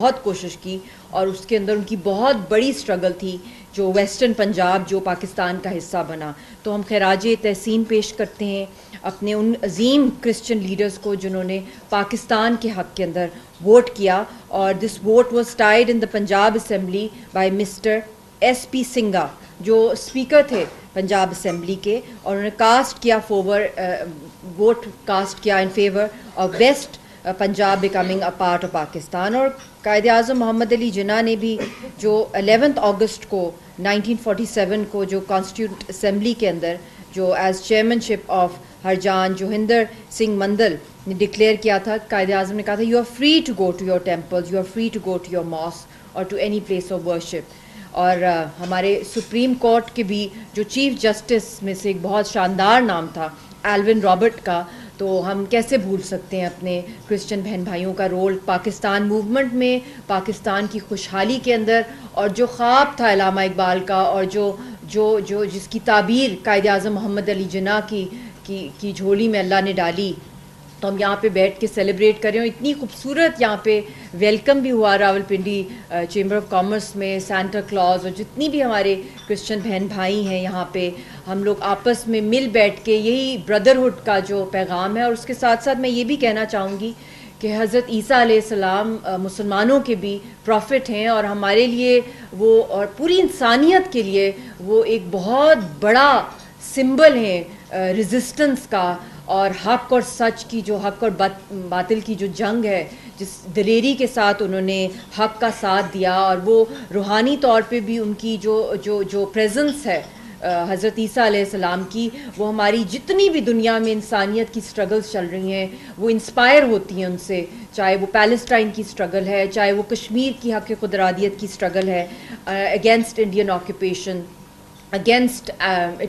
بہت کوشش کی اور اس کے اندر ان کی بہت بڑی سٹرگل تھی جو ویسٹرن پنجاب جو پاکستان کا حصہ بنا. تو ہم خراج تحسین پیش کرتے ہیں اپنے ان عظیم کرسچن لیڈرز کو جنہوں نے پاکستان کے حق کے اندر ووٹ کیا. اور this vote was tied in the Punjab assembly by mister S P Singha جو اسپیکر تھے پنجاب اسمبلی کے, اور انہوں نے کاسٹ کیا ووٹ کاسٹ کیا in favour of West Punjab becoming a part of Pakistan. اور قائد اعظم محمد علی جناح نے بھی جو 11 اگست کو 1947 کو جو کانسٹیٹیوٹ اسمبلی کے اندر جو as chairmanship of Harjan Joginder Singh Mandal نے ڈکلیئر کیا تھا, قائد اعظم نے کہا تھا you are free to go to your temples, you are free to go to your mosques or to any place of worship. اور ہمارے سپریم کورٹ کے بھی جو چیف جسٹس میں سے ایک بہت شاندار نام تھا ایلون رابرٹ کا, تو ہم کیسے بھول سکتے ہیں اپنے کرسچن بہن بھائیوں کا رول پاکستان موومنٹ میں, پاکستان کی خوشحالی کے اندر, اور جو خواب تھا علامہ اقبال کا اور جو جس کی تعبیر قائد اعظم محمد علی جناح کی جھولی میں اللہ نے ڈالی. تو ہم یہاں پہ بیٹھ کے سیلیبریٹ کر رہے ہیں. اتنی خوبصورت یہاں پہ ویلکم بھی ہوا راولپنڈی چیمبر آف کامرس میں, سینٹا کلاز اور جتنی بھی ہمارے کرسچن بہن بھائی ہیں یہاں پہ, ہم لوگ آپس میں مل بیٹھ کے یہی بردرہڈ کا جو پیغام ہے. اور اس کے ساتھ ساتھ میں یہ بھی کہنا چاہوں گی کہ حضرت عیسیٰ علیہ السلام مسلمانوں کے بھی پروفٹ ہیں, اور ہمارے لیے وہ اور پوری انسانیت کے لیے وہ ایک بہت بڑا سمبل ہیں ریزسٹنس کا, اور حق اور سچ کی جو حق اور باطل کی جو جنگ ہے, جس دلیری کے ساتھ انہوں نے حق کا ساتھ دیا. اور وہ روحانی طور پہ بھی ان کی جو پریزنس ہے حضرت عیسیٰ علیہ السلام کی, وہ ہماری جتنی بھی دنیا میں انسانیت کی سٹرگلز چل رہی ہیں وہ انسپائر ہوتی ہیں ان سے, چاہے وہ پیلسٹائن کی سٹرگل ہے, چاہے وہ کشمیر کی حق خود ارادیت کی سٹرگل ہے against Indian occupation, against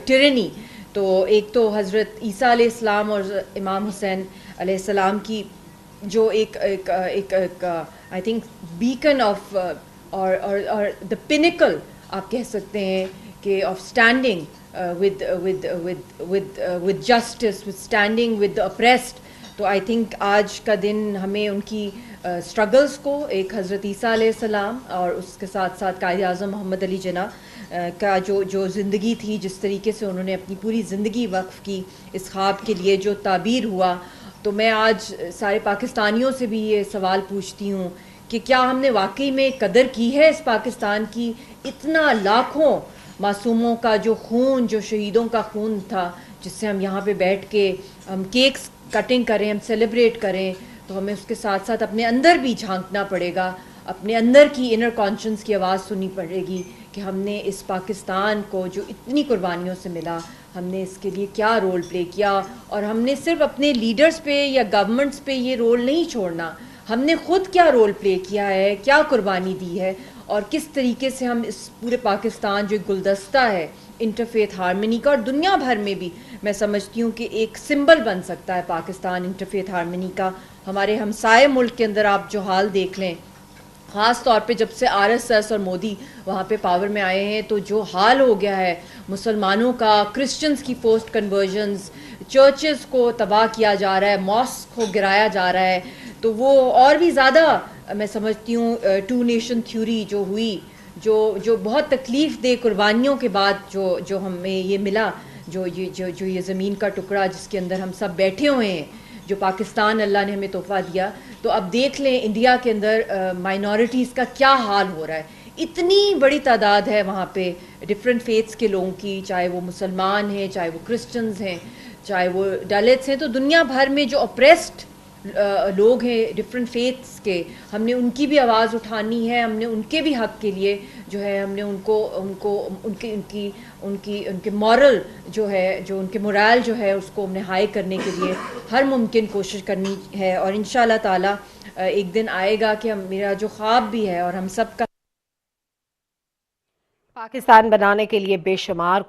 trainee. تو ایک تو حضرت عیسیٰ علیہ السلام اور امام حسین علیہ السلام کی جو ایک آئی تھنک بیکن آف اور دا پینیکل آپ کہہ سکتے ہیں کہ of standing with justice, with standing with oppressed. تو آئی تھنک آج کا دن ہمیں ان کی اسٹرگلس کو, ایک حضرت عیسیٰ علیہ السلام اور اس کے ساتھ ساتھ قائد اعظم محمد علی جناح کا جو زندگی تھی, جس طریقے سے انہوں نے اپنی پوری زندگی وقف کی اس خواب کے لیے جو تعبیر ہوا. تو میں آج سارے پاکستانیوں سے بھی یہ سوال پوچھتی ہوں کہ کیا ہم نے واقعی میں قدر کی ہے اس پاکستان کی, اتنا لاکھوں معصوموں کا جو خون, جو شہیدوں کا خون تھا, جس سے ہم یہاں پہ بیٹھ کے ہم کیکس کٹنگ کریں, ہم سیلیبریٹ کریں. تو ہمیں اس کے ساتھ ساتھ اپنے اندر بھی جھانکنا پڑے گا, اپنے اندر کی انر کانشنس کی آواز سننی پڑے گی کہ ہم نے اس پاکستان کو جو اتنی قربانیوں سے ملا, ہم نے اس کے لیے کیا رول پلے کیا. اور ہم نے صرف اپنے لیڈرز پہ یا گورنمنٹس پہ یہ رول نہیں چھوڑنا, ہم نے خود کیا رول پلے کیا ہے, کیا قربانی دی ہے, اور کس طریقے سے ہم اس پورے پاکستان جو گلدستہ ہے انٹرفیتھ ہارمنی کا, اور دنیا بھر میں بھی میں سمجھتی ہوں کہ ایک سمبل بن سکتا ہے پاکستان انٹرفیتھ ہارمنی کا. ہمارے ہمسائے ملک کے اندر آپ جو حال دیکھ لیں, خاص طور پہ جب سے آر ایس ایس اور مودی وہاں پہ پاور میں آئے ہیں, تو جو حال ہو گیا ہے مسلمانوں کا, کرسچنز کی فورسڈ کنورژنز, چرچز کو تباہ کیا جا رہا ہے, ماسک کو گرایا جا رہا ہے. تو وہ اور بھی زیادہ میں سمجھتی ہوں ٹو نیشن تھیوری جو ہوئی, جو بہت تکلیف دہ قربانیوں کے بعد جو ہمیں یہ ملا, جو یہ زمین کا ٹکڑا جس کے اندر ہم سب بیٹھے ہوئے ہیں, جو پاکستان اللہ نے ہمیں تحفہ دیا. تو اب دیکھ لیں انڈیا کے اندر مائنورٹیز کا کیا حال ہو رہا ہے. اتنی بڑی تعداد ہے وہاں پہ ڈفرینٹ فیتھس کے لوگوں کی, چاہے وہ مسلمان ہیں, چاہے وہ کرسچنز ہیں, چاہے وہ دلتس ہیں. تو دنیا بھر میں جو اپریسڈ لوگ ہیں ڈفرینٹ فیتھس کے, ہم نے ان کی بھی آواز اٹھانی ہے, ہم نے ان کے بھی حق کے لیے جو ہے ہم نے ان کے مورل جو ہے, جو ان کے مورال جو ہے اس کو ہم نے ہائی کرنے کے لیے ہر ممکن کوشش کرنی ہے. اور انشاءاللہ تعالی ایک دن آئے گا کہ میرا جو خواب بھی ہے اور ہم سب کا پاکستان بنانے کے لیے بے شمار